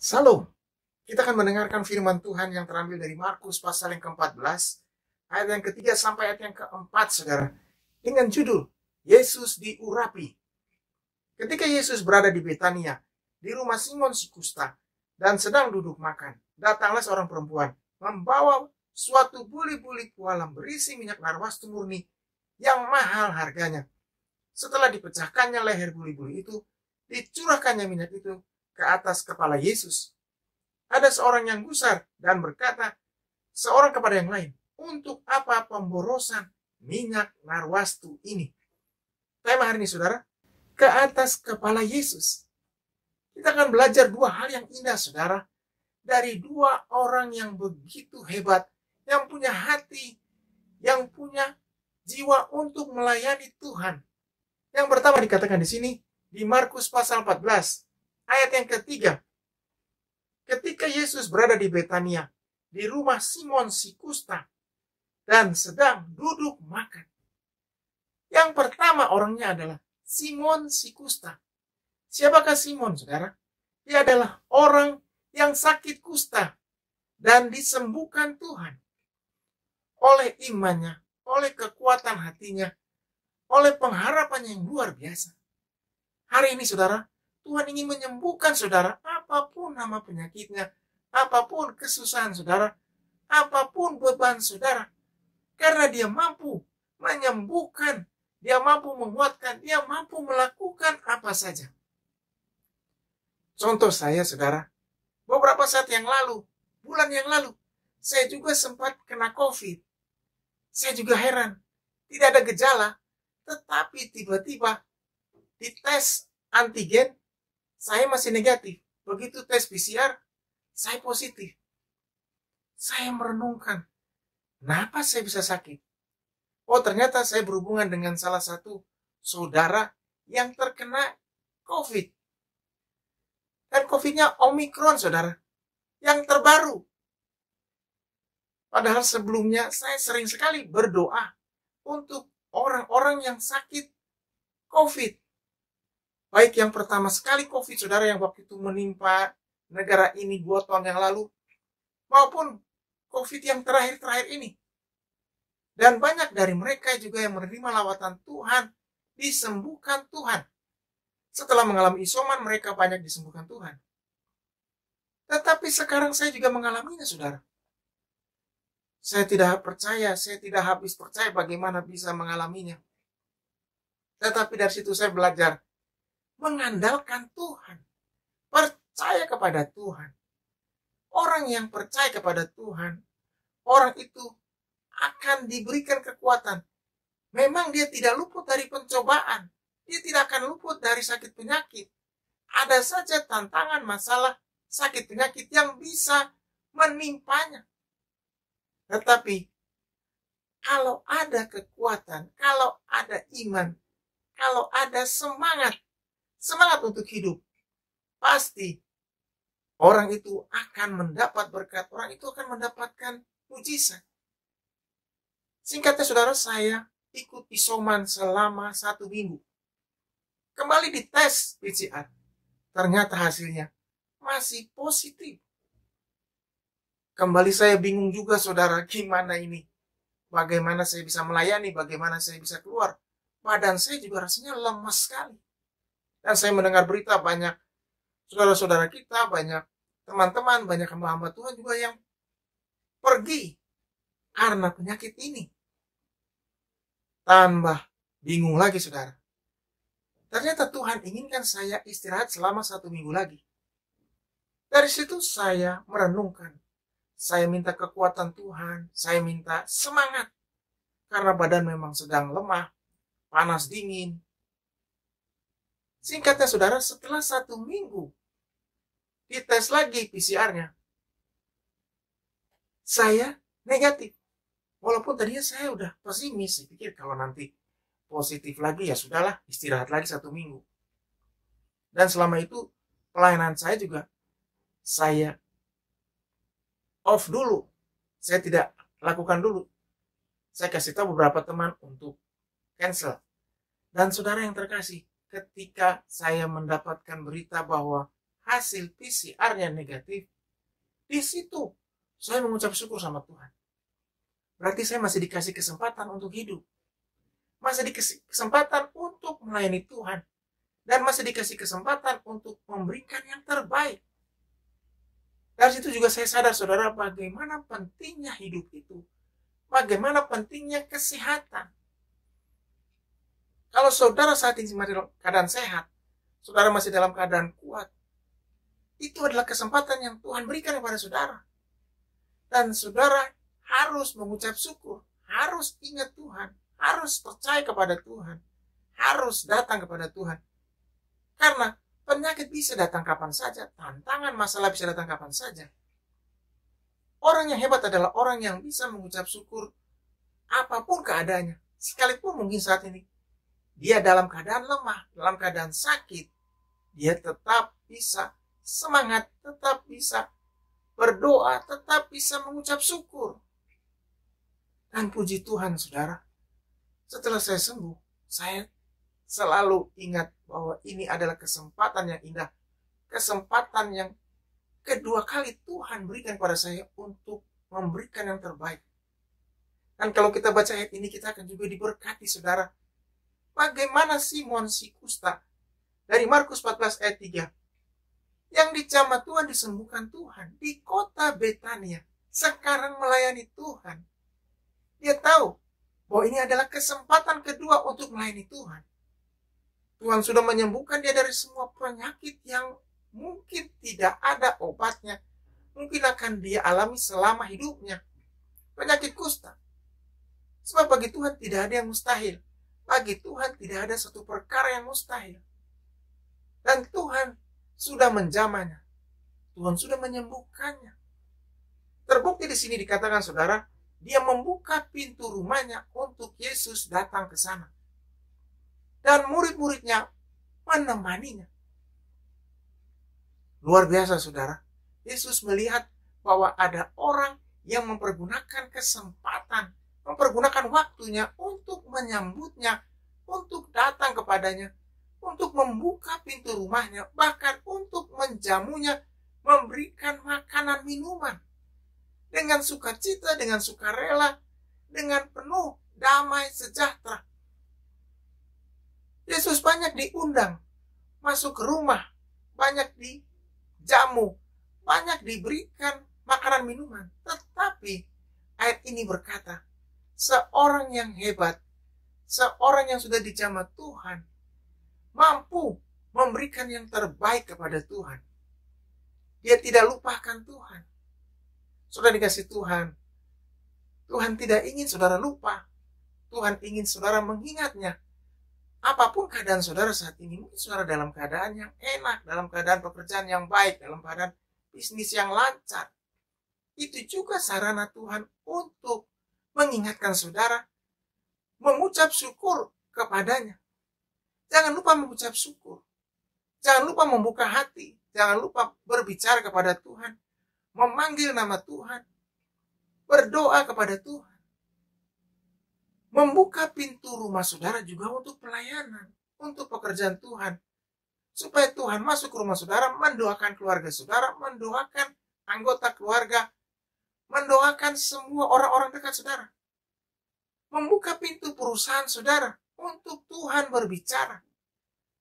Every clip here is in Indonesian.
Salam. Kita akan mendengarkan firman Tuhan yang terambil dari Markus pasal yang ke-14, ayat yang ketiga sampai ayat yang keempat, saudara. Dengan judul, Yesus diurapi. Ketika Yesus berada di Betania, di rumah Simon si Kusta, dan sedang duduk makan, datanglah seorang perempuan, membawa suatu buli-buli pualam berisi minyak narwastu murni yang mahal harganya. Setelah dipecahkannya leher buli-buli itu, dicurahkannya minyak itu ke atas kepala Yesus. Ada seorang yang gusar dan berkata seorang kepada yang lain, untuk apa pemborosan minyak narwastu ini? Tema hari ini, saudara, ke atas kepala Yesus. Kita akan belajar dua hal yang indah, saudara, dari dua orang yang begitu hebat, yang punya hati, yang punya jiwa untuk melayani Tuhan. Yang pertama dikatakan di sini, di Markus pasal 14, ayat yang ketiga. Ketika Yesus berada di Betania, di rumah Simon si Kusta, dan sedang duduk makan. Yang pertama orangnya adalah Simon si Kusta. Siapakah Simon, saudara? Dia adalah orang yang sakit kusta dan disembuhkan Tuhan. Oleh imannya, oleh kekuatan hatinya, oleh pengharapannya yang luar biasa. Hari ini, saudara, Tuhan ingin menyembuhkan saudara, apapun nama penyakitnya, apapun kesusahan saudara, apapun beban saudara. Karena dia mampu menyembuhkan, dia mampu menguatkan, dia mampu melakukan apa saja. Contoh saya, saudara, beberapa saat yang lalu, bulan yang lalu, saya juga sempat kena COVID. Saya juga heran, tidak ada gejala, tetapi tiba-tiba dites antigen, saya masih negatif. Begitu tes PCR, saya positif. Saya merenungkan, kenapa saya bisa sakit? Oh, ternyata saya berhubungan dengan salah satu saudara yang terkena COVID. Dan COVID-nya Omikron, saudara. Yang terbaru. Padahal sebelumnya saya sering sekali berdoa untuk orang-orang yang sakit COVID. Baik yang pertama sekali COVID, saudara, yang waktu itu menimpa negara ini 2 tahun yang lalu, maupun COVID yang terakhir-terakhir ini. Dan banyak dari mereka juga yang menerima lawatan Tuhan, disembuhkan Tuhan. Setelah mengalami isoman, mereka banyak disembuhkan Tuhan. Tetapi sekarang saya juga mengalaminya, saudara. Saya tidak percaya, saya tidak habis percaya bagaimana bisa mengalaminya. Tetapi dari situ saya belajar mengandalkan Tuhan, percaya kepada Tuhan. Orang yang percaya kepada Tuhan, orang itu akan diberikan kekuatan. Memang dia tidak luput dari pencobaan, dia tidak akan luput dari sakit penyakit. Ada saja tantangan, masalah, sakit penyakit yang bisa menimpanya. Tetapi kalau ada kekuatan, kalau ada iman, kalau ada semangat untuk hidup, pasti orang itu akan mendapat berkat, orang itu akan mendapatkan mujizat. Singkatnya, saudara, saya ikut isoman selama 1 minggu. Kembali dites PCR, ternyata hasilnya masih positif. Kembali saya bingung juga, saudara, gimana ini? Bagaimana saya bisa melayani, bagaimana saya bisa keluar? Badan saya juga rasanya lemas sekali. Dan saya mendengar berita banyak saudara-saudara kita, banyak teman-teman, banyak hamba-hamba Tuhan juga yang pergi karena penyakit ini. Tambah bingung lagi, saudara. Ternyata Tuhan inginkan saya istirahat selama 1 minggu lagi. Dari situ saya merenungkan. Saya minta kekuatan Tuhan, saya minta semangat. Karena badan memang sedang lemah, panas dingin. Singkatnya, saudara, setelah 1 minggu, dites lagi PCR-nya. Saya negatif. Walaupun tadinya saya udah pesimis, saya pikir kalau nanti positif lagi ya sudahlah, istirahat lagi 1 minggu. Dan selama itu pelayanan saya juga saya off dulu. Saya tidak lakukan dulu. Saya kasih tahu beberapa teman untuk cancel. Dan saudara yang terkasih, ketika saya mendapatkan berita bahwa hasil PCR-nya negatif, di situ saya mengucap syukur sama Tuhan. Berarti saya masih dikasih kesempatan untuk hidup. Masih dikasih kesempatan untuk melayani Tuhan. Dan masih dikasih kesempatan untuk memberikan yang terbaik. Dari situ juga saya sadar, saudara, bagaimana pentingnya hidup itu. Bagaimana pentingnya kesehatan. Kalau saudara saat ini masih dalam keadaan sehat, saudara masih dalam keadaan kuat, itu adalah kesempatan yang Tuhan berikan kepada saudara. Dan saudara harus mengucap syukur, harus ingat Tuhan, harus percaya kepada Tuhan, harus datang kepada Tuhan. Karena penyakit bisa datang kapan saja, tantangan masalah bisa datang kapan saja. Orang yang hebat adalah orang yang bisa mengucap syukur apapun keadaannya. Sekalipun mungkin saat ini dia dalam keadaan lemah, dalam keadaan sakit, dia tetap bisa semangat, tetap bisa berdoa, tetap bisa mengucap syukur. Dan puji Tuhan, saudara, setelah saya sembuh, saya selalu ingat bahwa ini adalah kesempatan yang indah, kesempatan yang kedua kali Tuhan berikan kepada saya untuk memberikan yang terbaik. Dan kalau kita baca ayat ini, kita akan juga diberkati, saudara. Bagaimana Simon si kusta dari Markus 14 ayat 3 yang dijamah Tuhan, disembuhkan Tuhan di kota Betania, sekarang melayani Tuhan. Dia tahu bahwa ini adalah kesempatan kedua untuk melayani Tuhan. Tuhan sudah menyembuhkan dia dari semua penyakit yang mungkin tidak ada obatnya, mungkin akan dia alami selama hidupnya. Penyakit kusta. Sebab bagi Tuhan tidak ada yang mustahil. Bagi Tuhan tidak ada satu perkara yang mustahil. Dan Tuhan sudah menjamahnya. Tuhan sudah menyembuhkannya. Terbukti di sini dikatakan, saudara, dia membuka pintu rumahnya untuk Yesus datang ke sana. Dan murid-muridnya menemaninya. Luar biasa, saudara. Yesus melihat bahwa ada orang yang mempergunakan kesempatan, mempergunakan waktunya untuk menyambutnya, untuk datang kepadanya, untuk membuka pintu rumahnya, bahkan untuk menjamunya, memberikan makanan minuman. Dengan sukacita, dengan sukarela, dengan penuh damai sejahtera. Yesus banyak diundang masuk ke rumah, banyak dijamu, banyak diberikan makanan minuman. Tetapi ayat ini berkata, seorang yang hebat, seorang yang sudah dijamah Tuhan, mampu memberikan yang terbaik kepada Tuhan. Dia tidak lupakan Tuhan. Sudah dikasih Tuhan. Tuhan tidak ingin saudara lupa. Tuhan ingin saudara mengingatnya. Apapun keadaan saudara saat ini, mungkin saudara dalam keadaan yang enak, dalam keadaan pekerjaan yang baik, dalam keadaan bisnis yang lancar. Itu juga sarana Tuhan untuk mengingatkan saudara, mengucap syukur kepadanya. Jangan lupa mengucap syukur. Jangan lupa membuka hati. Jangan lupa berbicara kepada Tuhan. Memanggil nama Tuhan. Berdoa kepada Tuhan. Membuka pintu rumah saudara juga untuk pelayanan. Untuk pekerjaan Tuhan. Supaya Tuhan masuk ke rumah saudara, mendoakan keluarga saudara, mendoakan anggota keluarga, mendoakan semua orang-orang dekat saudara. Membuka pintu perusahaan saudara untuk Tuhan berbicara.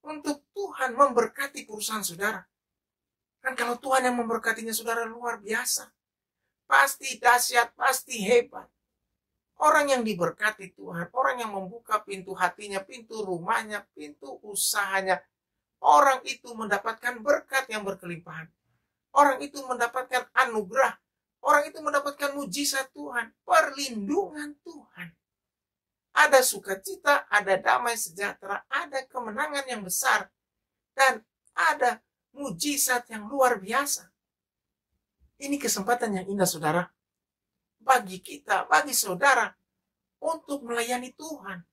Untuk Tuhan memberkati perusahaan saudara. Dan kalau Tuhan yang memberkatinya saudara, luar biasa. Pasti dahsyat, pasti hebat. Orang yang diberkati Tuhan, orang yang membuka pintu hatinya, pintu rumahnya, pintu usahanya, orang itu mendapatkan berkat yang berkelimpahan. Orang itu mendapatkan anugerah. Orang itu mendapatkan mujizat Tuhan, perlindungan Tuhan. Ada sukacita, ada damai sejahtera, ada kemenangan yang besar, dan ada mujizat yang luar biasa. Ini kesempatan yang indah, saudara, bagi kita, bagi saudara, untuk melayani Tuhan.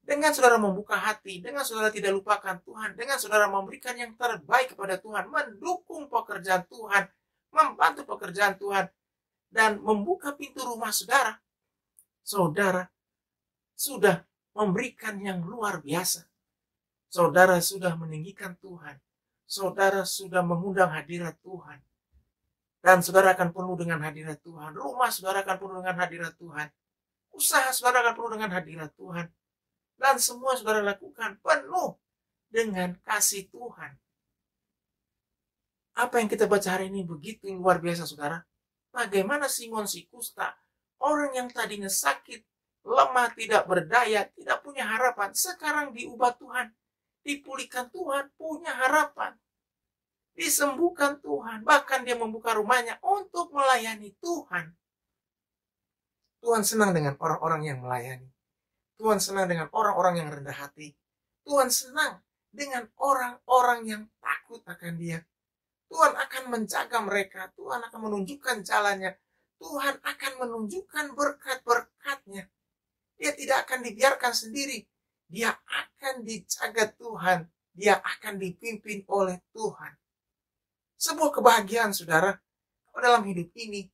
Dengan saudara membuka hati, dengan saudara tidak lupakan Tuhan, dengan saudara memberikan yang terbaik kepada Tuhan, mendukung pekerjaan Tuhan, membantu pekerjaan Tuhan, dan membuka pintu rumah saudara, saudara sudah memberikan yang luar biasa. Saudara sudah meninggikan Tuhan. saudara sudah mengundang hadirat Tuhan. Dan saudara akan penuh dengan hadirat Tuhan. Rumah saudara akan penuh dengan hadirat Tuhan. Usaha saudara akan penuh dengan hadirat Tuhan. Dan semua saudara lakukan penuh dengan kasih Tuhan. Apa yang kita baca hari ini begitu luar biasa, saudara. Bagaimana Simon si kusta, orang yang tadinya sakit, lemah, tidak berdaya, tidak punya harapan, sekarang diubah Tuhan. Dipulihkan Tuhan, punya harapan. Disembuhkan Tuhan, bahkan dia membuka rumahnya untuk melayani Tuhan. Tuhan senang dengan orang-orang yang melayani. Tuhan senang dengan orang-orang yang rendah hati. Tuhan senang dengan orang-orang yang takut akan Dia. Tuhan akan menjaga mereka. Tuhan akan menunjukkan jalannya. Tuhan akan menunjukkan berkat-berkatnya. Dia tidak akan dibiarkan sendiri. Dia akan dijaga Tuhan. Dia akan dipimpin oleh Tuhan. Sebuah kebahagiaan, saudara, dalam hidup ini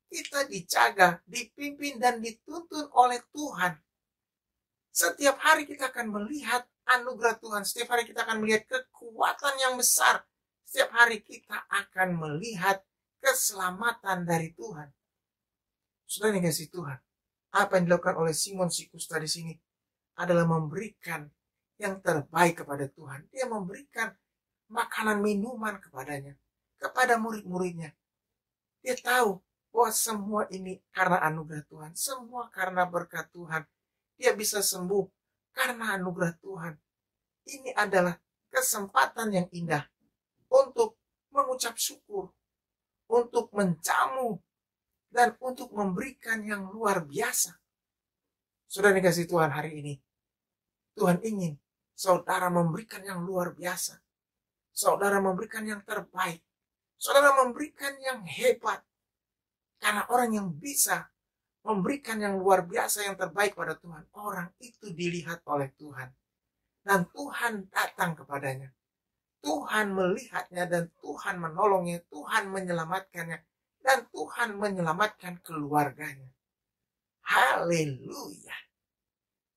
kita dijaga, dipimpin, dan dituntun oleh Tuhan. Setiap hari kita akan melihat anugerah Tuhan. Setiap hari kita akan melihat kekuatan yang besar. Setiap hari kita akan melihat keselamatan dari Tuhan. Saudara yang kasih Tuhan, apa yang dilakukan oleh Simon si kusta di sini adalah memberikan yang terbaik kepada Tuhan. Dia memberikan makanan minuman kepadanya, kepada murid-muridnya. Dia tahu bahwa semua ini karena anugerah Tuhan. Semua karena berkat Tuhan. Dia bisa sembuh karena anugerah Tuhan. Ini adalah kesempatan yang indah untuk mengucap syukur, untuk menjamu, dan untuk memberikan yang luar biasa. Saudara dikasih Tuhan hari ini, Tuhan ingin saudara memberikan yang luar biasa. Saudara memberikan yang terbaik. Saudara memberikan yang hebat. Karena orang yang bisa memberikan yang luar biasa, yang terbaik pada Tuhan, orang itu dilihat oleh Tuhan. Dan Tuhan datang kepadanya. Tuhan melihatnya dan Tuhan menolongnya. Tuhan menyelamatkannya. Dan Tuhan menyelamatkan keluarganya. Haleluya.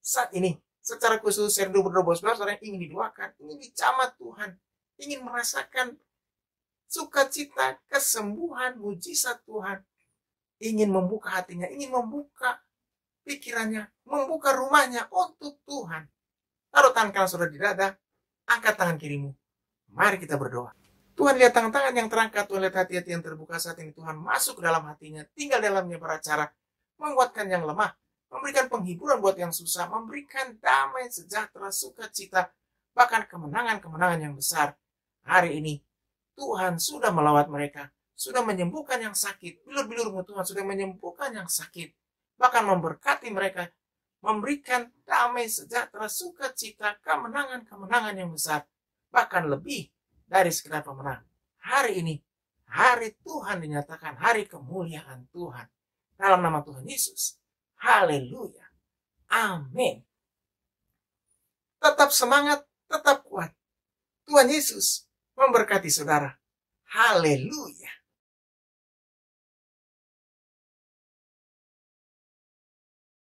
Saat ini, secara khusus, saya berdoa saudara yang ingin didoakan, ingin dicamah Tuhan, ingin merasakan sukacita, kesembuhan, mujizat Tuhan, ingin membuka hatinya, ingin membuka pikirannya, membuka rumahnya untuk Tuhan. Taruh tangan kanan saudara di dada, angkat tangan kirimu. Mari kita berdoa. Tuhan, lihat tangan-tangan yang terangkat, Tuhan lihat hati-hati yang terbuka saat ini. Tuhan masuk ke dalam hatinya, tinggal dalamnya beracara, menguatkan yang lemah, memberikan penghiburan buat yang susah, memberikan damai, sejahtera, sukacita, bahkan kemenangan-kemenangan yang besar. Hari ini Tuhan sudah melawat mereka, sudah menyembuhkan yang sakit. Bilur-bilurmu Tuhan sudah menyembuhkan yang sakit, bahkan memberkati mereka, memberikan damai, sejahtera, sukacita, kemenangan-kemenangan yang besar, bahkan lebih dari sekedar pemenang. Hari ini, hari Tuhan dinyatakan hari kemuliaan Tuhan. Dalam nama Tuhan Yesus. Haleluya. Amin. Tetap semangat, tetap kuat. Tuhan Yesus memberkati saudara. Haleluya.